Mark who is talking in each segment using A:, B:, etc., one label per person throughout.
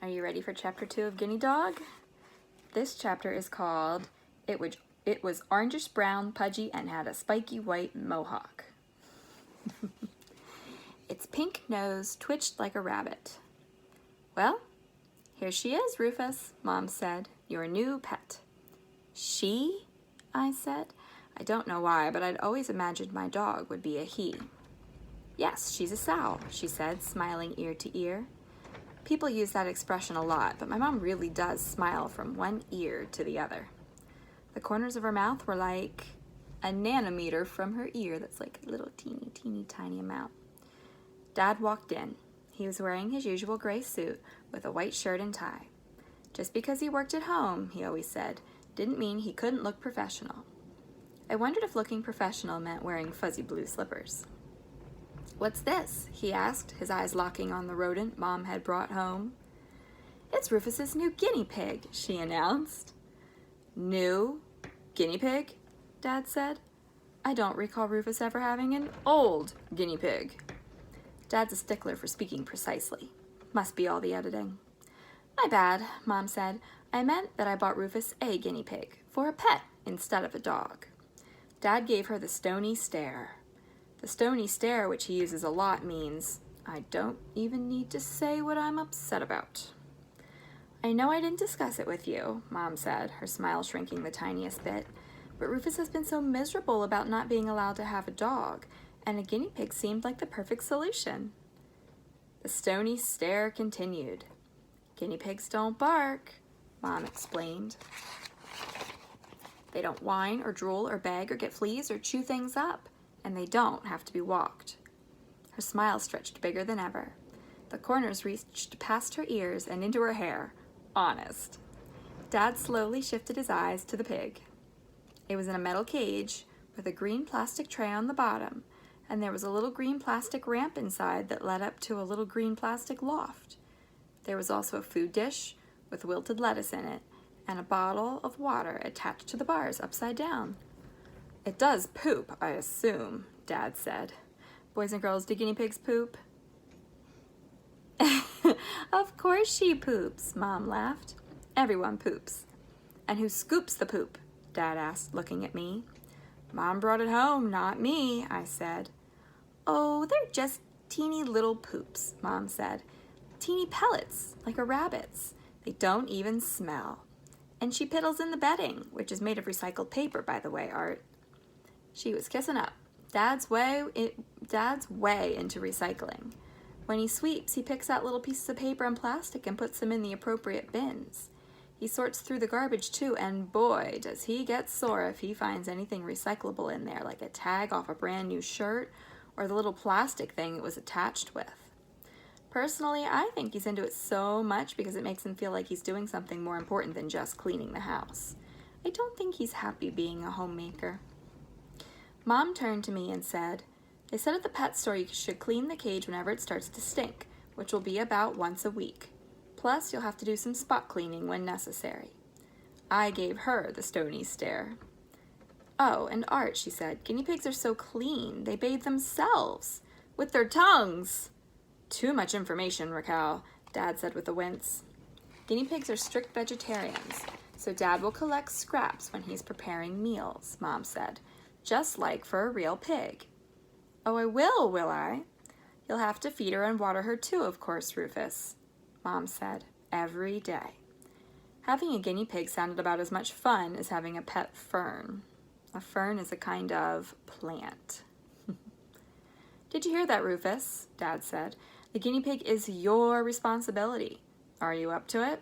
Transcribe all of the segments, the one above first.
A: Are you ready for chapter 2 of Guinea Dog? This chapter is called It Was Orangish-Brown, Pudgy, and Had a Spiky White Mohawk. Its pink nose twitched like a rabbit. Well, here she is, Rufus, Mom said, your new pet. She? I said. I don't know why, but I'd always imagined my dog would be a he. Yes, she's a sow, she said, smiling ear to ear. People use that expression a lot, but my mom really does smile from one ear to the other. The corners of her mouth were like a nanometer from her ear. That's like a little teeny tiny amount. Dad walked in. He was wearing his usual gray suit with a white shirt and tie. Just because he worked at home, he always said, didn't mean he couldn't look professional. I wondered if looking professional meant wearing fuzzy blue slippers. What's this? He asked, his eyes locking on the rodent Mom had brought home. It's Rufus's new guinea pig, she announced. New guinea pig? Dad said. I don't recall Rufus ever having an old guinea pig. Dad's a stickler for speaking precisely. Must be all the editing. My bad, Mom said. I meant that I bought Rufus a guinea pig for a pet instead of a dog. Dad gave her the stony stare. The stony stare, which he uses a lot, means, I don't even need to say what I'm upset about. I know I didn't discuss it with you, Mom said, her smile shrinking the tiniest bit, but Rufus has been so miserable about not being allowed to have a dog, and a guinea pig seemed like the perfect solution. The stony stare continued. Guinea pigs don't bark, Mom explained. They don't whine or drool or beg or get fleas or chew things up. And they don't have to be walked. Her smile stretched bigger than ever. The corners reached past her ears and into her hair. Honest. Dad slowly shifted his eyes to the pig. It was in a metal cage with a green plastic tray on the bottom, and there was a little green plastic ramp inside that led up to a little green plastic loft. There was also a food dish with wilted lettuce in it, and a bottle of water attached to the bars upside down. It does poop, I assume, Dad said. Boys and girls, do guinea pigs poop? Of course she poops, Mom laughed. Everyone poops. And who scoops the poop? Dad asked, looking at me. Mom brought it home, not me, I said. Oh, they're just teeny little poops, Mom said. Teeny pellets, like a rabbit's. They don't even smell. And she piddles in the bedding, which is made of recycled paper, by the way, Art. She was kissing up. Dad's way into recycling. When he sweeps, he picks out little pieces of paper and plastic and puts them in the appropriate bins. He sorts through the garbage too, and boy, does he get sore if he finds anything recyclable in there, like a tag off a brand new shirt or the little plastic thing it was attached with. Personally, I think he's into it so much because it makes him feel like he's doing something more important than just cleaning the house. I don't think he's happy being a homemaker. Mom turned to me and said, they said at the pet store you should clean the cage whenever it starts to stink, which will be about once a week. Plus, you'll have to do some spot cleaning when necessary. I gave her the stony stare. Oh, and Art, she said, guinea pigs are so clean. They bathe themselves with their tongues. Too much information, Raquel, Dad said with a wince. Guinea pigs are strict vegetarians, so Dad will collect scraps when he's preparing meals, Mom said. Just like for a real pig. Oh, I will I? You'll have to feed her and water her too, of course, Rufus, Mom said, every day. Having a guinea pig sounded about as much fun as having a pet fern. A fern is a kind of plant. Did you hear that, Rufus? Dad said. The guinea pig is your responsibility. Are you up to it?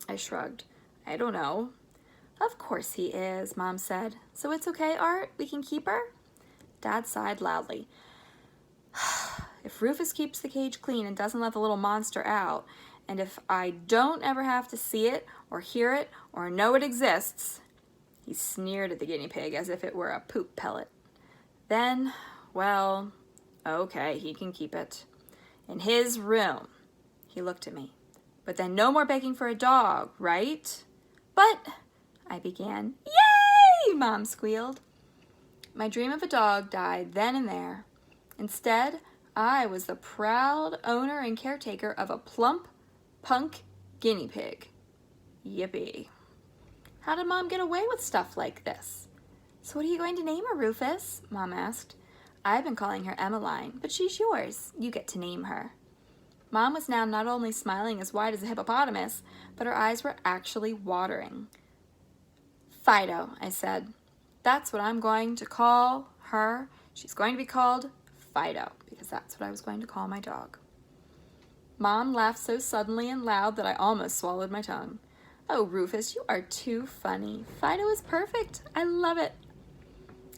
A: I shrugged. I don't know. Of course he is, Mom said. So it's okay, Art? We can keep her? Dad sighed loudly. If Rufus keeps the cage clean and doesn't let the little monster out, and if I don't ever have to see it or hear it or know it exists, he sneered at the guinea pig as if it were a poop pellet. Then, well, okay, he can keep it. In his room. He looked at me. But then no more begging for a dog, right? But... I began. Yay! Mom squealed. My dream of a dog died then and there. Instead, I was the proud owner and caretaker of a plump, Punk guinea pig. Yippee. How did Mom get away with stuff like this? So what are you going to name her, Rufus? Mom asked. I've been calling her Emmeline, but she's yours. You get to name her. Mom was now not only smiling as wide as a hippopotamus, but her eyes were actually watering. Fido, I said. That's what I'm going to call her. She's going to be called Fido, because that's what I was going to call my dog. Mom laughed so suddenly and loud that I almost swallowed my tongue. Oh, Rufus, you are too funny. Fido is perfect. I love it.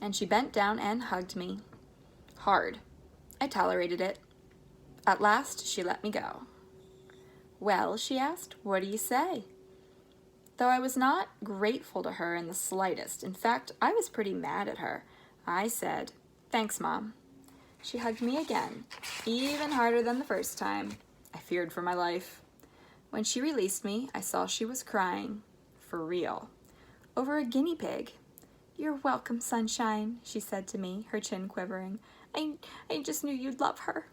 A: And she bent down and hugged me. Hard. I tolerated it. At last, she let me go. Well, she asked, what do you say? Though I was not grateful to her in the slightest, in fact, I was pretty mad at her, I said, thanks, Mom. She hugged me again, even harder than the first time. I feared for my life. When she released me, I saw she was crying, for real, over a guinea pig. You're welcome, Sunshine, she said to me, her chin quivering. I just knew you'd love her.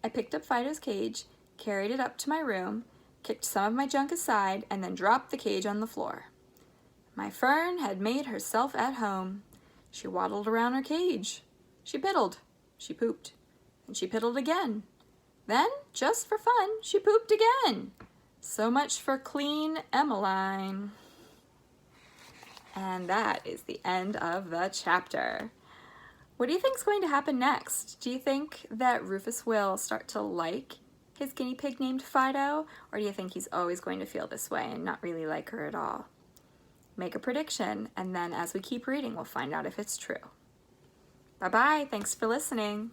A: I picked up Fido's cage, carried it up to my room, kicked some of my junk aside, and then dropped the cage on the floor. My Fern had made herself at home. She waddled around her cage. She piddled. She pooped. And she piddled again. Then, just for fun, she pooped again. So much for clean Emmeline. And that is the end of the chapter. What do you think is going to happen next? Do you think that Rufus will start to like his guinea pig named Fido, or do you think he's always going to feel this way and not really like her at all? Make a prediction, and then as we keep reading, we'll find out if it's true. Bye-bye. Thanks for listening.